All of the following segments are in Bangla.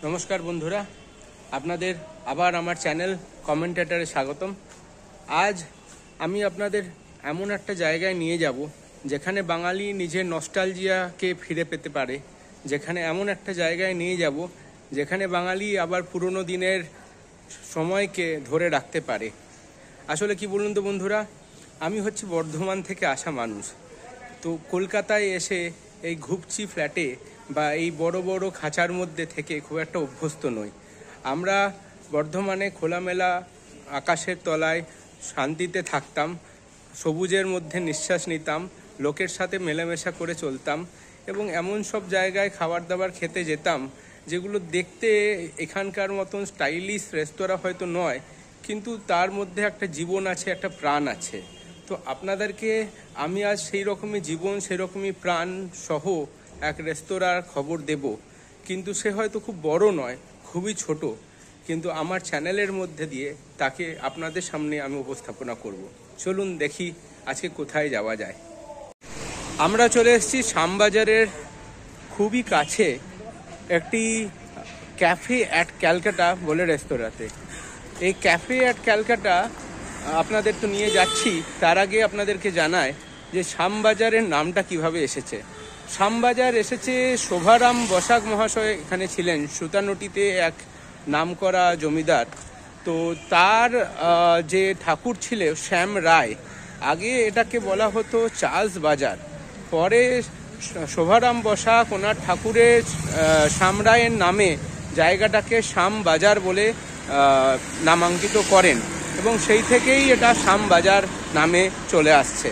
নমস্কার বন্ধুরা, আপনাদের আবার আমার চ্যানেল কমেন্টেটরে স্বাগতম। আজ আমি আপনাদের এমন একটা জায়গায় নিয়ে যাব যেখানে বাঙালি নিজের নস্টালজিয়াকে ফিরে পেতে পারে, যেখানে এমন একটা জায়গায় নিয়ে যাব যেখানে বাঙালি আবার পুরনো দিনের সময়কে ধরে রাখতে পারে। আসলে কি বলুন তো বন্ধুরা, আমি হচ্ছে বর্ধমান থেকে আসা মানুষ। তো কলকাতায় এসে এই ঘুপচি ফ্ল্যাটে বা এই বড় বড় খাঁচার মধ্যে থেকে খুব একটা অভ্যস্ত নই। আমরা বর্ধমানে খোলামেলা আকাশের তলায় শান্তিতে থাকতাম, সবুজের মধ্যে নিঃশ্বাস নিতাম, লোকের সাথে মেলামেশা করে চলতাম এবং এমন সব জায়গায় খাবার দাবার খেতে যেতাম যেগুলো দেখতে এখানকার মতন স্টাইলিশ রেস্তোরাঁ হয়তো নয়, কিন্তু তার মধ্যে একটা জীবন আছে, একটা প্রাণ আছে। তো আপনাদেরকে আমি আজ সেই রকমই জীবন, সেই রকমই প্রাণ সহ এক রেস্তোরাঁর খবর দেব। কিন্তু সে হয়তো খুব বড় নয়, খুবই ছোট, কিন্তু আমার চ্যানেলের মধ্যে দিয়ে তাকে আপনাদের সামনে আমি উপস্থাপনা করব। চলুন দেখি আজকে কোথায় যাওয়া যায়। আমরা চলে এসেছি শ্যামবাজারের খুবই কাছে একটি ক্যাফে অ্যাট ক্যালকাটা বলে রেস্তোরাঁতে। এই ক্যাফে অ্যাট ক্যালকাটা আপনাদের তো নিয়ে যাচ্ছি, তার আগে আপনাদেরকে জানায় যে শ্যামবাজারের নামটা কিভাবে এসেছে। শ্যামবাজার এসেছে শোভারাম বসাক মহাশয় এখানে ছিলেন, সুতানুটিতে এক নামকরা জমিদার। তো তার যে ঠাকুর ছিল শ্যাম রায়, আগে এটাকে বলা হতো চার্লস বাজার। পরে শোভারাম বসাক ওনার ঠাকুরের শ্যাম রায়ের নামে জায়গাটাকে শ্যাম বাজার বলে নামাঙ্কিত করেন এবং সেই থেকেই এটা শ্যামবাজার নামে চলে আসছে।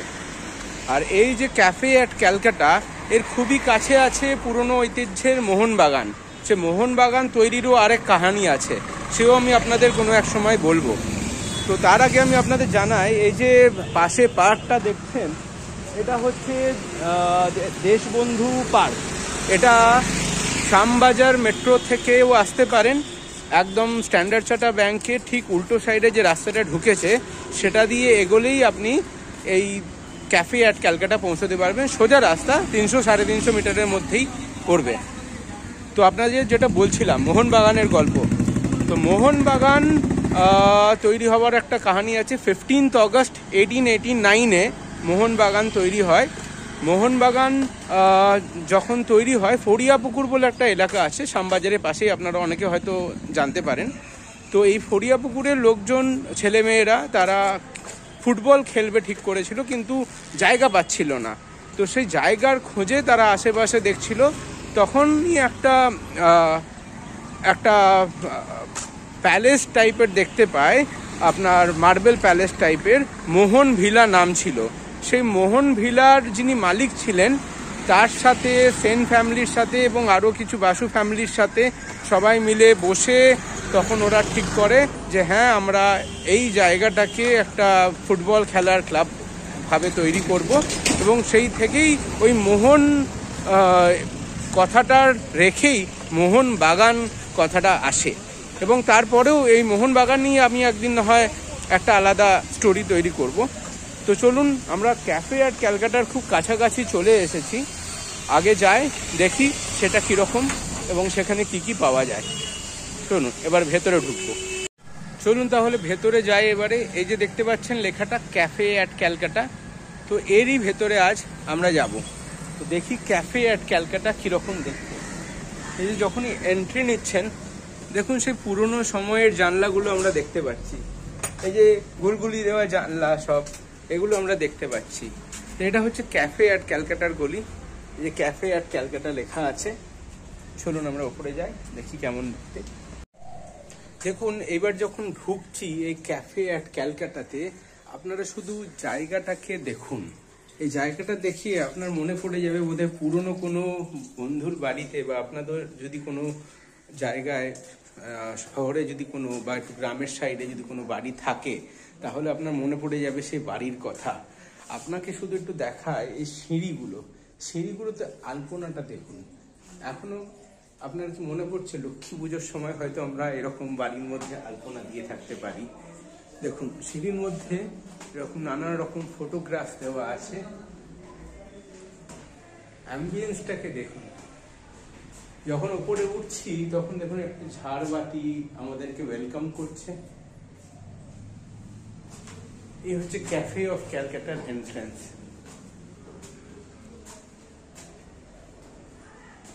আর এই যে ক্যাফে অ্যাট ক্যালকাটা, এর খুবই কাছে আছে পুরনো ঐতিহ্যের মোহনবাগান। সে মোহনবাগান তৈরিরও আরেক কাহানি আছে, সেও আমি আপনাদের কোনো এক সময় বলবো। তো তার আগে আমি আপনাদের জানাই, এই যে পাশে পার্কটা দেখছেন, এটা হচ্ছে দেশবন্ধু পার্ক। এটা শ্যামবাজার মেট্রো থেকেও আসতে পারেন, একদম স্ট্যান্ডার্ড চার্টার ব্যাংকের ঠিক উল্টো সাইডে যে রাস্তাটা ঢুকেছে সেটা দিয়ে এগোলেই আপনি এই ক্যাফে অ্যাট ক্যালকাটা পৌঁছতে পারবেন। সোজা রাস্তা, 300-350 মিটারের মধ্যেই পড়বে। তো আপনাদের যেটা বলছিলাম মোহনবাগানের গল্প, তো মোহনবাগান তৈরি হওয়ার একটা কাহিনী আছে। 15 অগস্ট 1889-এ মোহনবাগান তৈরি হয়। মোহনবাগান যখন তৈরি হয়, ফড়িয়াপুকুর বলে একটা এলাকা আছে শ্যামবাজারের পাশেই, আপনারা অনেকে হয়তো জানতে পারেন। তো এই ফড়িয়াপুকুরের লোকজন, ছেলেমেয়েরা, তারা ফুটবল খেলবে ঠিক করেছিল, কিন্তু জায়গা পাচ্ছিল না। তো সেই জায়গার খোঁজে তারা আশেপাশে দেখছিল, তখনই একটা প্যালেস টাইপের দেখতে পায়, আপনার মার্বেল প্যালেস টাইপের, মোহন ভিলা নাম ছিল। সেই মোহন ভিলার যিনি মালিক ছিলেন, তার সাথে সেন ফ্যামিলির সাথে এবং আরও কিছু বাসু ফ্যামিলির সাথে সবাই মিলে বসে তখন ওরা ঠিক করে যে হ্যাঁ, আমরা এই জায়গাটাকে একটা ফুটবল খেলার ক্লাব ভাবে তৈরি করব। এবং সেই থেকেই ওই মোহন কথাটার রেখেই মোহনবাগান কথাটা আসে। এবং তারপরেও এই মোহনবাগান নিয়ে আমি একদিন হয় একটা আলাদা স্টোরি তৈরি করব। তো চলুন, আমরা ক্যাফে অ্যাট ক্যালকাটার খুব কাছাকাছি চলে এসেছি। আগে যাই, দেখি সেটা কীরকম এবং সেখানে কি কি পাওয়া যায়। চলুন এবার ভেতরে ঢুকবো। চলুন তাহলে ভেতরে যাই এবারে। এই যে দেখতে পাচ্ছেন লেখাটা ক্যাফে অ্যাট ক্যালকাটা, তো এরই ভেতরে আজ আমরা যাব। তো দেখি ক্যাফে অ্যাট ক্যালকাটা কীরকম দেখতে। এই যে যখনই এন্ট্রি নিচ্ছেন, দেখুন সেই পুরনো সময়ের জানলাগুলো আমরা দেখতে পাচ্ছি। এই যে গুলগুলি দেওয়া জানলা, সব এগুলো আমরা দেখতে পাচ্ছি। এটা হচ্ছে ক্যাফে অ্যাট ক্যালকাটার গলি। এই যে ক্যাফে অ্যাট ক্যালকাটা লেখা আছে। চলুন আমরা ওপরে যাই, দেখি কেমন দেখতে। দেখুন, এবার যখন ঢুকছি এই ক্যাফে অ্যাট ক্যালকাটাতে, আপনারা শুধু জায়গাটাকে দেখুন। এই জায়গাটা দেখিয়ে আপনার মনে পড়ে যাবে বোধহয় পুরনো কোনো বন্ধুর বাড়িতে, বা আপনাদের যদি কোনো জায়গায় শহরে যদি কোনো বা একটু গ্রামের সাইডে যদি কোনো বাড়ি থাকে, তাহলে আপনার মনে পড়ে যাবে সেই বাড়ির কথা। আপনাকে শুধু একটু দেখায় এই সিঁড়িগুলোতে আলপনাটা দেখুন। এখনো আপনার কি মনে পড়ছে লক্ষ্মী পুজোর সময় হয়তো আমরা এরকম বাড়ির মধ্যে আলপনা দিয়ে থাকতে পারি। দেখুন সিঁড়ির মধ্যে এরকম নানা রকম ফটোগ্রাফ দেওয়া আছে। অ্যাম্বিয়েন্সটাকে দেখুন, যখন উপরে উঠছি তখন দেখুন একটি ঝাড়বাতি আমাদেরকে ওয়েলকাম করছে। এই হচ্ছে ক্যাফে অফ ক্যালকাটার এন্ট্রান্স।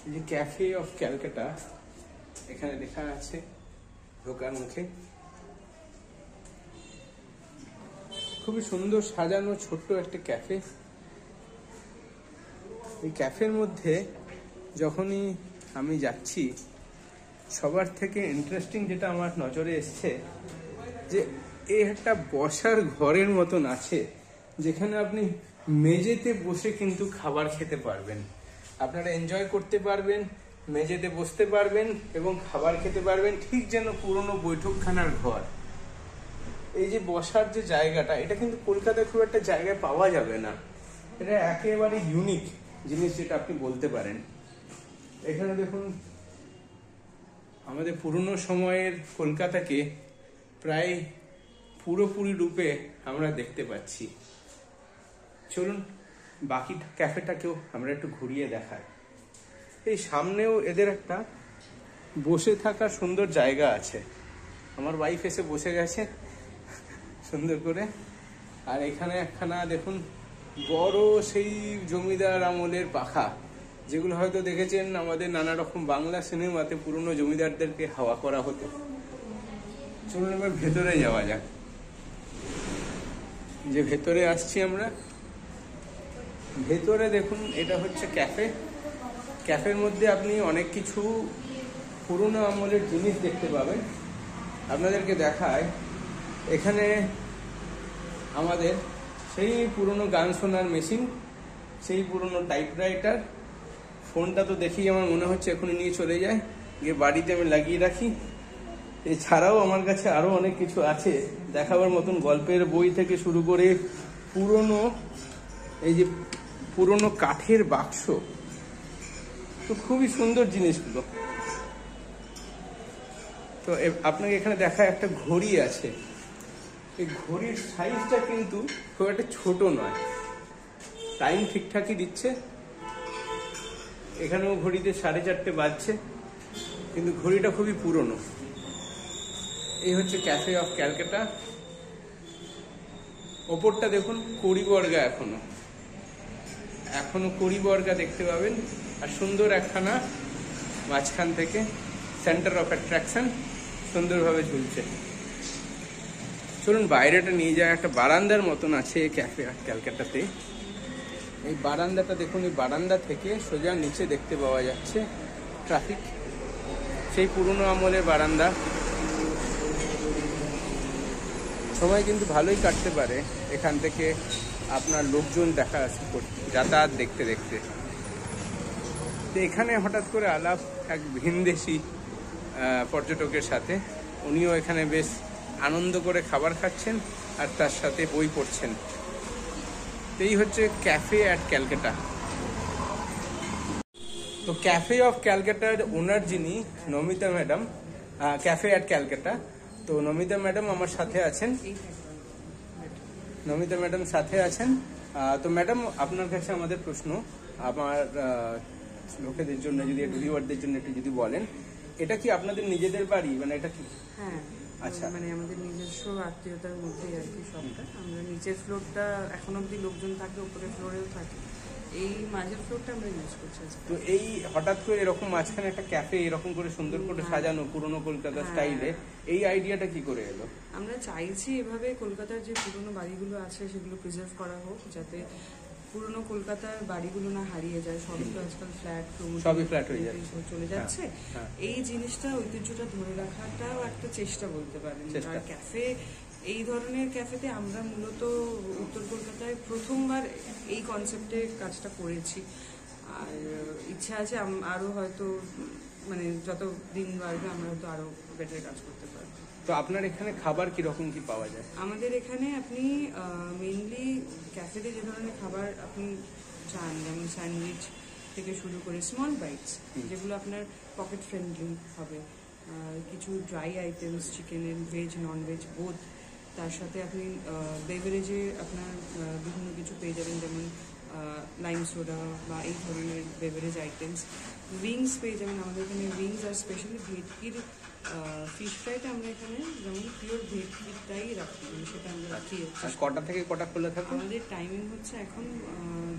এই যে ক্যাফে অফ ক্যালকাটা এখানে লেখা আছে ঢোকার মুখে। খুবই সুন্দর সাজানো ছোট্ট একটা ক্যাফে। এই ক্যাফের মধ্যে যখনই আমি যাচ্ছি সবার থেকে ইন্টারেস্টিং যেটা আমার নজরে এসছে যে এই একটা বসার ঘরের মতন আছে, যেখানে আপনি মেঝেতে বসে কিন্তু খাবার খেতে পারবেন, আপনারা এনজয় করতে পারবেন, মেঝেতে বসতে পারবেন এবং খাবার খেতে পারবেন, ঠিক যেন পুরনো বৈঠকখানার ঘর। এই যে বসার যে জায়গাটা, এটা কিন্তু কলকাতায় খুব একটা জায়গায় পাওয়া যাবে না। এটা একেবারে ইউনিক জিনিস যেটা আপনি বলতে পারেন। এখানে দেখুন আমাদের পুরনো সময়ের কলকাতাকে প্রায় পুরোপুরি রূপে আমরা দেখতে পাচ্ছি। চলুন বাকি ক্যাফেটাকেও আমরা একটু ঘুরিয়ে দেখাই। এই সামনেও এদের একটা বসে থাকার সুন্দর জায়গা আছে। আমার ওয়াইফ এসে বসে গেছে সুন্দর করে। আর এখানে একখানা দেখুন বড় সেই জমিদার আমলের পাখা, যেগুলো হয়তো দেখেছেন আমাদের নানা রকম বাংলা সিনেমাতে পুরনো জমিদারদেরকে হাওয়া করা হতো। চলুন এবার ভেতরে যাওয়া যাক। যে ভেতরে আসছি আমরা, ভেতরে দেখুন এটা হচ্ছে ক্যাফে। ক্যাফের মধ্যে আপনি অনেক কিছু পুরনো আমলের জিনিস দেখতে পাবেন। আপনাদেরকে দেখায়, এখানে আমাদের সেই পুরনো গান শোনার মেশিন, সেই পুরনো টাইপরাইটার। ফোনটা তো দেখেই আমার মনে হচ্ছে এখনই নিয়ে চলে যায়, গিয়ে বাড়িতে আমি লাগিয়ে রাখি। এছাড়াও আমার কাছে আরো অনেক কিছু আছে দেখাবার মতন, গল্পের বই থেকে শুরু করে পুরনো এই যে পুরনো কাঠের বাক্স, তো খুবই সুন্দর জিনিসগুলো। তো আপনাকে এখানে দেখা একটা ঘড়ি আছে। এই ঘড়ির সাইজটা কিন্তু খুব একটা ছোট নয়, টাইম ঠিকঠাকই দিচ্ছে। এখানেও ঘড়িতে 4:30 বাজছে, কিন্তু ঘড়িটা খুবই পুরনো। এই হচ্ছে ক্যাফে অফ ক্যালকাটা। ওপরটা দেখুন কড়িবর্গা, এখনো কড়িবর্গা দেখতে পাবেন। আর সুন্দর একখানা মাঝখান থেকে সেন্টার অফ অ্যাট্রাকশন সুন্দরভাবে ঝুলছে। চলুন বাইরেটা নিয়ে যায়। একটা বারান্দার মতন আছে ক্যাফে অফ ক্যালকাটাতে। এই বারান্দাটা দেখুন, এই বারান্দা থেকে সোজা নিচে দেখতে পাওয়া যাচ্ছে ট্রাফিক, সেই পুরনো আমলের বারান্দা। সময় কিন্তু ভালোই কাটতে পারে এখান থেকে আপনার লোকজন দেখা আসি যাতায়াত দেখতে দেখতে। তো এখানে হঠাৎ করে আলাপ এক ভিনদেশি পর্যটকের সাথে। উনিও এখানে বেশ আনন্দ করে খাবার খাচ্ছেন আর তার সাথে বই পড়ছেন। এই হচ্ছে ক্যাফে অ্যাট ক্যালকাটা। তো ক্যাফে অফ ক্যালকাটার ওনার যিনি Namita madam, cafe at Calcutta. তো নমিতা ম্যাডাম আমার সাথে আছেন। নমিতা ম্যাডাম সাথে আছেন। তো ম্যাডাম, আপনার কাছে আমাদের প্রশ্ন, আমার লোকেদের জন্য যদি একটু ভিউয়ারদের জন্য একটু যদি বলেন, এটা কি আপনাদের নিজেদের বাড়ি, মানে এটা কি? হ্যাঁ, আচ্ছা, মানে আমাদের নিজস্ব আত্মীয়তার মধ্যেই আর কি সবটা। আমরা নিচের ফ্লোরটা এখন অব্দি লোকজন থাকে, উপরের ফ্লোরেও থাকে। এই মাঝের ফ্লোরটা আমরা ইউজ করছি। তো এই হঠাৎ করে এরকম মাঝখানে একটা ক্যাফে এরকম করে সুন্দর করে সাজানো পুরনো কলকাতা স্টাইলে, এই আইডিয়াটা কি করে এলো? আমরা চাইছি এভাবে কলকাতার যে পুরনো বাড়িগুলো আছে সেগুলো প্রিজার্ভ করা হোক, যাতে পুরনো কলকাতার বাড়িগুলো না হারিয়ে যায়। সবই তো আজকাল সবই ফ্ল্যাট হয়ে যাচ্ছে, চলে যাচ্ছে। এই জিনিসটা, ঐতিহ্যটা ধরে রাখাটাও একটা চেষ্টা বলতে পারেন। আর ক্যাফে, এই ধরনের ক্যাফেতে আমরা মূলত উত্তর কলকাতায় প্রথমবার এই কনসেপ্টে কাজটা করেছি। আর ইচ্ছা আছে আরো হয়তো, মানে যত দিন বাড়বে আমরা হয়তো আরো বেটার কাজ করতে পারবো। তো আপনার এখানে খাবার কিরকম কি পাওয়া যায়? আমাদের এখানে আপনি মেইনলি ক্যাফেতে যে ধরনের খাবার আপনি চান, যেমন স্যান্ডউইচ থেকে শুরু করে স্মল বাইটস, যেগুলো আপনার পকেট ফ্রেন্ডলি হবে, কিছু ড্রাই আইটেমস, চিকেনের ভেজ নন ভেজ বোথ। তার সাথে আপনি বেভারেজে আপনার বিভিন্ন কিছু পেয়ে যাবেন, যেমন লাইম সোডা বা এই ধরনের বেভারেজ আইটেমস। উইংস পেয়ে যাবেন আমাদের এখানে, উইংস আর স্পেশালি ভেটকির ফিশ ফ্রাইটা আমরা এখানে যেমন পিওর ভেটকিটাই রাখি, সেটা আমরা রাখি। আর কটা থেকে কটা খোলা থাকে? আমাদের টাইমিং হচ্ছে এখন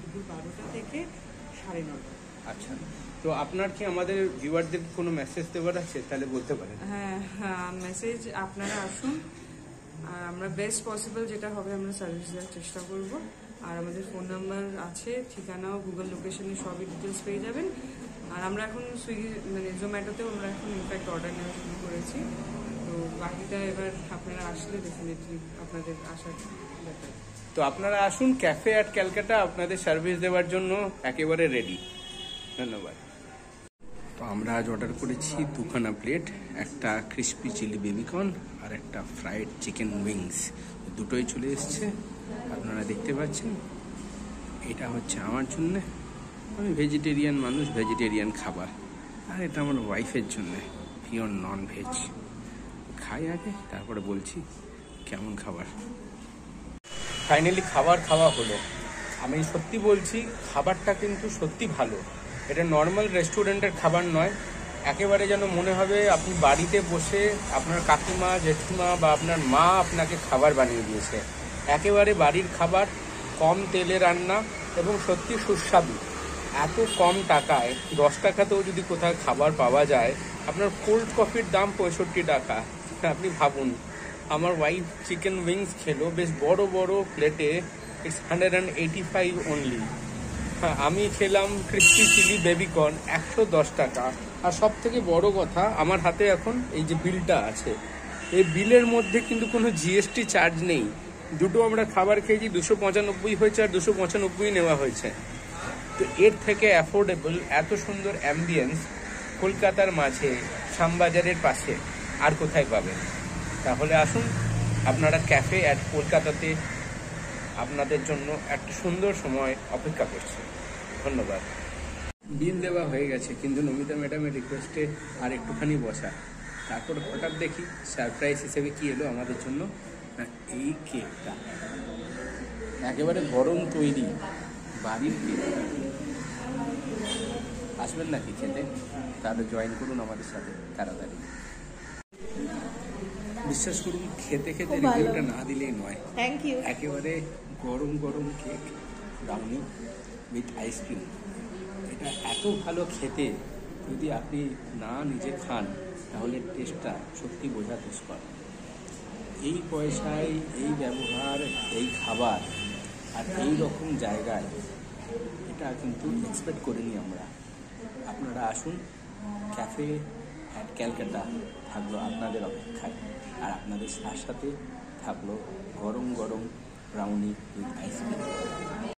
দুপুর 12টা থেকে 9:30। আচ্ছা, তো আপনার কি আমাদের ভিউয়ারদের কোনো মেসেজ দেওয়ার আছে? তাহলে বলতে পারেন। হ্যাঁ, মেসেজ, আপনারা আসুন আর আমরা বেস্ট পসিবল যেটা হবে আমরা সার্ভিস দেওয়ার চেষ্টা করব। আর আমাদের ফোন নাম্বার আছে, ঠিকানাও, গুগল লোকেশনে সবই ডিটেলস পেয়ে যাবেন। আর আমরা এখন সুইগি মানে জোম্যাটোতেও আমরা এখন ইনফ্যাক্ট অর্ডার নেওয়া শুরু করেছি। তো বাকিটা এবার আপনারা আসলে ডেফিনেটলি আপনাদের আসার ব্যাপার। তো আপনারা আসুন, ক্যাফে অ্যাট ক্যালকাটা আপনাদের সার্ভিস দেওয়ার জন্য একেবারে রেডি। ধন্যবাদ। তো আমরা আজ অর্ডার করেছি 2খানা প্লেট, একটা ক্রিস্পি চিলি বেবিকর্ন আর একটা ফ্রাইড চিকেন উইংস। দুটোই চলে এসছে, আপনারা দেখতে পাচ্ছেন। এটা হচ্ছে আমার জন্যে, আমি ভেজিটেরিয়ান মানুষ, ভেজিটেরিয়ান খাবার। আর এটা আমার ওয়াইফের জন্যে, পিওর নন ভেজ। খাই আগে, তারপরে বলছি কেমন খাবার। ফাইনালি খাবার খাওয়া হলো। আমি সত্যি বলছি, খাবারটা কিন্তু সত্যি ভালো। এটা নর্মাল রেস্টুরেন্টের খাবার নয়, একেবারে যেন মনে হবে আপনি বাড়িতে বসে আপনার কাকিমা, জেঠিমা বা আপনার মা আপনাকে খাবার বানিয়ে দিয়েছে। একেবারে বাড়ির খাবার, কম তেলে রান্না এবং সত্যি সুস্বাদু। এত কম টাকায়, 10 টাকাতেও যদি কোথাও খাবার পাওয়া যায়। আপনার কোল্ড কফির দাম 65 টাকা। আপনি ভাবুন, আমার ওয়াইফ চিকেন উইংস খেলো বেশ বড় বড় প্লেটে, ইটস 185 অনলি। হ্যাঁ, আমি খেলাম ক্রিস্পি চিলি বেবিকর্ন 110 টাকা। আর সব থেকে বড় কথা, আমার হাতে এখন এই যে বিলটা আছে, এই বিলের মধ্যে কিন্তু কোনো জিএসটি চার্জ নেই। দুটো আমরা খাবার খেয়েছি, 295 হয়েছে আর 295 নেওয়া হয়েছে। তো এর থেকে অ্যাফোর্ডেবল, এত সুন্দর অ্যাম্বিয়েন্স কলকাতার মাঝে, শ্যামবাজারের পাশে আর কোথায় পাবেন? তাহলে আসুন, আপনারা ক্যাফে অ্যাট কলকাতাতে আপনাদের জন্য একটা সুন্দর সময় অপেক্ষা করছে। ধন্যবাদ। বিল দেওয়া হয়ে গেছে, কিন্তু নমিতা ম্যাডামের রিকোয়েস্টে আর একটুখানি বসা। তারপর হঠাৎ দেখি সারপ্রাইজ হিসেবে কি এলো আমাদের জন্য, এই কেকটা একেবারে গরম তৈরি বাড়ির কেক। আসবেন নাকি খেতে? তাহলে জয়েন করুন আমাদের সাথে তাড়াতাড়ি। বিশ্বাস করুন, খেতে খেতে রিভিউটা না দিলেই নয়। Thank you. একেবারে গরম গরম কেক, ব্রাউনি উইথ আইসক্রিম। এটা এত ভালো খেতে, যদি আপনি না নিজে খান তাহলে টেস্টটা সত্যি বোঝা দুষ্কর। এই পয়সায়, এই ব্যবহার, এই খাবার আর এই রকম জায়গায়, এটা কিন্তু এক্সপেক্ট করিনি আমরা। আপনারা আসুন, ক্যাফে অ্যাট ক্যালকাটা থাকলো আপনাদের অপেক্ষায়। আর আপনাদের সাথে থাকলো গরম গরম ব্রাউনি উইথ আইসক্রিম।